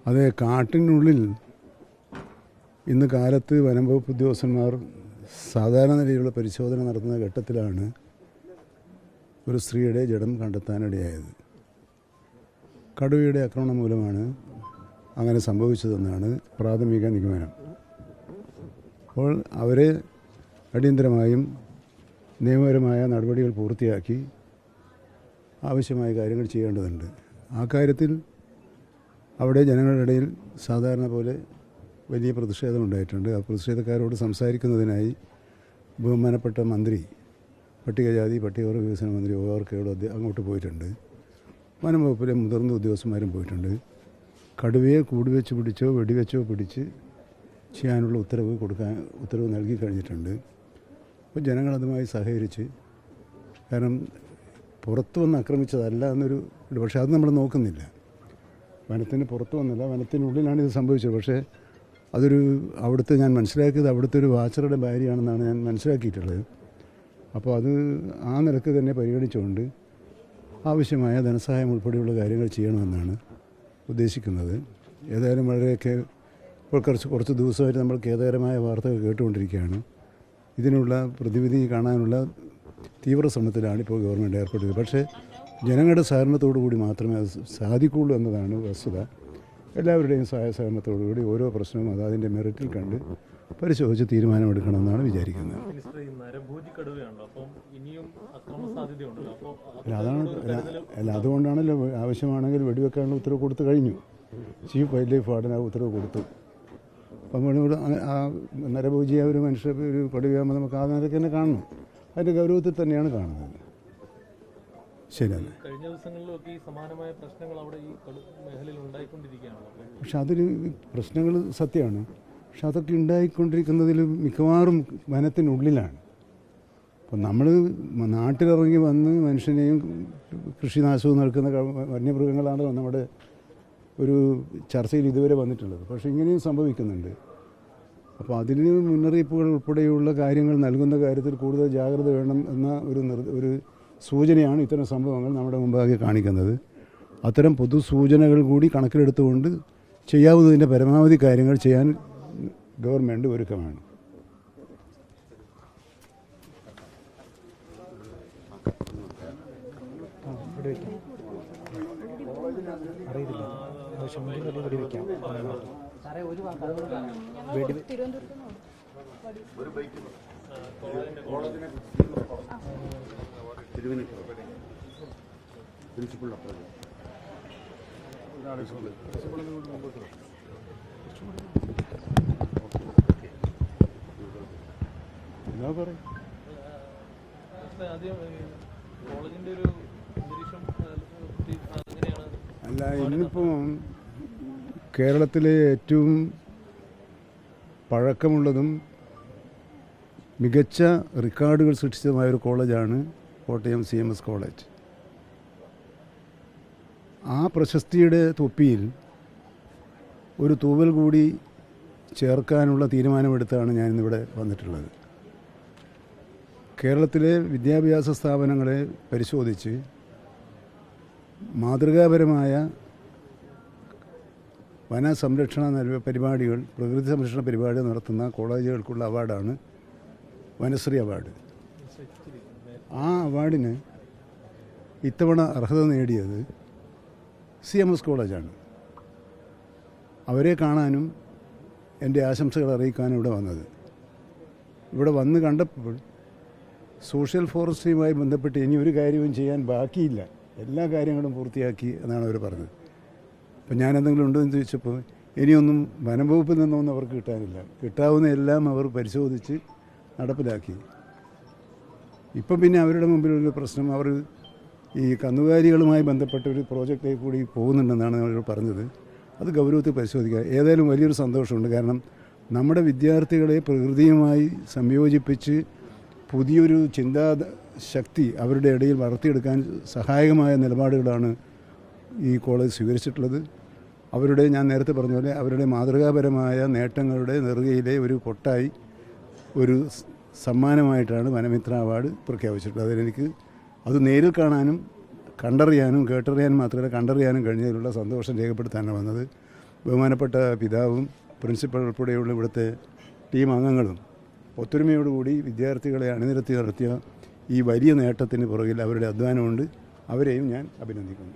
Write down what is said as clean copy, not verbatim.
അത് കാട്ടിനുള്ളിൽ ഇന്ന് കാലത്ത് വനം വകുപ്പ് ഉദ്യോഗസ്ഥന്മാർ സാധാരണ നിലയിലുള്ള പരിശോധന നടത്തുന്ന ഘട്ടത്തിലാണ് ഒരു സ്ത്രീയുടെ ജഡം കണ്ടെത്താനിടയായത്. കടുവയുടെ ആക്രമണം മൂലമാണ് അങ്ങനെ സംഭവിച്ചതെന്നാണ് പ്രാഥമിക നിഗമനം. അപ്പോൾ അവരെ അടിയന്തരമായും നിയമപരമായ നടപടികൾ പൂർത്തിയാക്കി ആവശ്യമായ കാര്യങ്ങൾ ചെയ്യേണ്ടതുണ്ട്. ആ കാര്യത്തിൽ അവിടെ ജനങ്ങളുടെ ഇടയിൽ സാധാരണ പോലെ വലിയ പ്രതിഷേധമുണ്ടായിട്ടുണ്ട്. ആ പ്രതിഷേധക്കാരോട് സംസാരിക്കുന്നതിനായി ബഹുമാനപ്പെട്ട മന്ത്രി, പട്ടികജാതി പട്ടികവർഗ വികസന മന്ത്രി ഓർക്കയോട് അങ്ങോട്ട് പോയിട്ടുണ്ട്. വനം വകുപ്പിലെ മുതിർന്ന ഉദ്യോഗസ്ഥന്മാരും പോയിട്ടുണ്ട്. കടുവയെ കൂടുവെച്ച് പിടിച്ചോ വെടിവെച്ചോ പിടിച്ച് ചെയ്യാനുള്ള ഉത്തരവ് നൽകി കഴിഞ്ഞിട്ടുണ്ട്. അപ്പോൾ ജനങ്ങളതുമായി സഹകരിച്ച്, കാരണം പുറത്തു വന്ന് ആക്രമിച്ചതല്ല എന്നൊരു, പക്ഷേ അത് നമ്മൾ നോക്കുന്നില്ല. വനത്തിന് പുറത്തു വന്നില്ല, വനത്തിനുള്ളിലാണ് ഇത് സംഭവിച്ചത്. പക്ഷേ അവിടുത്തെ ഞാൻ മനസ്സിലാക്കിയത് അവിടുത്തെ ഒരു വാച്ചറുടെ ഭാര്യയാണെന്നാണ് ഞാൻ മനസ്സിലാക്കിയിട്ടുള്ളത്. അപ്പോൾ അത് ആ നിലക്ക് തന്നെ പരിഗണിച്ചുകൊണ്ട് ആവശ്യമായ ധനസഹായം ഉൾപ്പെടെയുള്ള കാര്യങ്ങൾ ചെയ്യണമെന്നാണ് ഉദ്ദേശിക്കുന്നത്. ഏതായാലും വളരെയൊക്കെ ഇപ്പോൾ കുറച്ച് ദിവസമായിട്ട് നമ്മൾ ഖേദകരമായ വാർത്തകൾ കേട്ടുകൊണ്ടിരിക്കുകയാണ്. ഇതിനുള്ള പ്രതിവിധി കാണാനുള്ള തീവ്ര ശ്രമത്തിലാണ് ഇപ്പോൾ ഗവൺമെൻറ് ഏർപ്പെട്ടത്. പക്ഷേ ജനങ്ങളുടെ സഹകരണത്തോടു കൂടി മാത്രമേ അത് സാധിക്കുകയുള്ളൂ എന്നതാണ് വസ്തുത. എല്ലാവരുടെയും സഹകരണത്തോടുകൂടി ഓരോ പ്രശ്നവും അതിൻ്റെ മെറിറ്റിൽ കണ്ട് പരിശോധിച്ച് തീരുമാനമെടുക്കണമെന്നാണ് വിചാരിക്കുന്നത്. അതുകൊണ്ടാണല്ലോ ആവശ്യമാണെങ്കിൽ വെടിവെക്കാനുള്ള ഉത്തരവ് കൊടുത്തു കഴിഞ്ഞു. ചീഫ് വൈൽഡ് ലൈഫ് വാർഡൻ ആ ഉത്തരവ് കൊടുത്തു. അപ്പം ആ നരഭോജിയായ ഒരു കടുവയാകുമ്പോൾ നമുക്ക് ആ നിലയ്ക്ക് തന്നെ കാണണം. അതിൻ്റെ ഗൗരവത്തിൽ തന്നെയാണ് കാണുന്നത്. ശരിയല്ല. കഴിഞ്ഞ ദിവസങ്ങളിലൊക്കെ ഈ സമാനമായ പ്രശ്നങ്ങൾ അവിടെ ഈ മേഖലയിൽ ഉണ്ടായിക്കൊണ്ടിരിക്കുകയാണ്. പക്ഷെ അതൊരു പ്രശ്നങ്ങൾ സത്യമാണ്. പക്ഷെ അതൊക്കെ ഉണ്ടായിക്കൊണ്ടിരിക്കുന്നതിൽ മിക്കവാറും വനത്തിനുള്ളിലാണ്. അപ്പം നമ്മൾ നാട്ടിലിറങ്ങി വന്ന് മനുഷ്യനെയും കൃഷിനാശവും നടക്കുന്ന വന്യമൃഗങ്ങളാണ് നമ്മുടെ ഒരു ചർച്ചയിൽ ഇതുവരെ വന്നിട്ടുള്ളത്. പക്ഷേ ഇങ്ങനെയും സംഭവിക്കുന്നുണ്ട്. അപ്പോൾ അതിന് മുന്നറിയിപ്പുകൾ ഉൾപ്പെടെയുള്ള കാര്യങ്ങൾ നൽകുന്ന കാര്യത്തിൽ കൂടുതൽ ജാഗ്രത വേണം എന്ന ഒരു സൂചനയാണ് ഇത്തരം സംഭവങ്ങൾ നമ്മുടെ മുമ്പാകെ കാണിക്കുന്നത്. അത്തരം പൊതുസൂചനകൾ കൂടി കണക്കിലെടുത്തുകൊണ്ട് ചെയ്യാവുന്നതിൻ്റെ പരമാവധി കാര്യങ്ങൾ ചെയ്യാൻ ഗവൺമെൻറ് ഒരുക്കമാണ്. അല്ല, ഇന്നിപ്പോൾ കേരളത്തിലെ ഏറ്റവും പഴക്കമുള്ളതും മികച്ച റെക്കോർഡുകൾ സൃഷ്ടിച്ചതുമായൊരു കോളേജാണ് കോട്ടയം CMS കോളേജ്. ആ പ്രശസ്തിയുടെ തൊപ്പിയിൽ ഒരു തൂവൽ കൂടി ചേർക്കാനുള്ള തീരുമാനമെടുത്താണ് ഞാനിന്നിവിടെ വന്നിട്ടുള്ളത്. കേരളത്തിലെ വിദ്യാഭ്യാസ സ്ഥാപനങ്ങളെ പരിശോധിച്ച് മാതൃകാപരമായ വനസംരക്ഷണ പരിപാടികൾ, പ്രകൃതി സംരക്ഷണ പരിപാടികൾ നടത്തുന്ന കോളേജുകൾക്കുള്ള അവാർഡാണ് വനശ്രീ അവാർഡ്. ആ അവാർഡിന് ഇത്തവണ അർഹത നേടിയത് CMS കോളേജാണ്. അവരെ കാണാനും എൻ്റെ ആശംസകൾ അറിയിക്കാനും ഇവിടെ വന്നത്. ഇവിടെ വന്ന് കണ്ടപ്പോൾ സോഷ്യൽ ഫോറസ്ട്രിയുമായി ബന്ധപ്പെട്ട് ഇനി ഒരു കാര്യവും ചെയ്യാൻ ബാക്കിയില്ല, എല്ലാ കാര്യങ്ങളും പൂർത്തിയാക്കി എന്നാണ് അവർ പറഞ്ഞത്. അപ്പം ഞാൻ എന്തെങ്കിലും ഉണ്ടോ എന്ന് ചോദിച്ചപ്പോൾ ഇനിയൊന്നും വനം വകുപ്പിൽ നിന്നൊന്നും അവർക്ക് കിട്ടാനില്ല, കിട്ടാവുന്ന എല്ലാം അവർ പരിശോധിച്ച് നടപ്പിലാക്കി. ഇപ്പം പിന്നെ അവരുടെ മുമ്പിലൊരു പ്രശ്നം, അവർ ഈ കന്നുകാലികളുമായി ബന്ധപ്പെട്ട ഒരു പ്രോജക്റ്റിലേക്ക് കൂടി പോകുന്നുണ്ടെന്നാണ് അവർ പറഞ്ഞത്. അത് ഗൗരവത്തിൽ പരിശോധിക്കുക. ഏതായാലും വലിയൊരു സന്തോഷമുണ്ട്. കാരണം നമ്മുടെ വിദ്യാർത്ഥികളെ പ്രകൃതിയുമായി സംയോജിപ്പിച്ച് പുതിയൊരു ചിന്താശക്തി അവരുടെ ഇടയിൽ വളർത്തിയെടുക്കാൻ സഹായകമായ നിലപാടുകളാണ് ഈ കോളേജ് സ്വീകരിച്ചിട്ടുള്ളത്. അവരുടെ, ഞാൻ നേരത്തെ പറഞ്ഞ പോലെ, അവരുടെ മാതൃകാപരമായ നേട്ടങ്ങളുടെ നെറുകയിലെ ഒരു കൊട്ടായി ഒരു സമ്മാനമായിട്ടാണ് വനമിത്ര അവാർഡ് പ്രഖ്യാപിച്ചിട്ടുള്ളത്. അതിലെനിക്ക് അത് നേരിൽ കാണാനും കണ്ടറിയാനും കേട്ടറിയാനും മാത്രമല്ല കണ്ടറിയാനും കഴിഞ്ഞതിലുള്ള സന്തോഷം രേഖപ്പെടുത്താനാണ് വന്നത്. ബഹുമാനപ്പെട്ട പിതാവും പ്രിൻസിപ്പൽ ഉൾപ്പെടെയുള്ള ഇവിടുത്തെ ടീം അംഗങ്ങളും ഒത്തൊരുമയോടുകൂടി വിദ്യാർത്ഥികളെ അണിനിരത്തി നടത്തിയ ഈ വലിയ നേട്ടത്തിന് പുറകിൽ അവരുടെ അധ്വാനമുണ്ട്. അവരെയും ഞാൻ അഭിനന്ദിക്കുന്നു.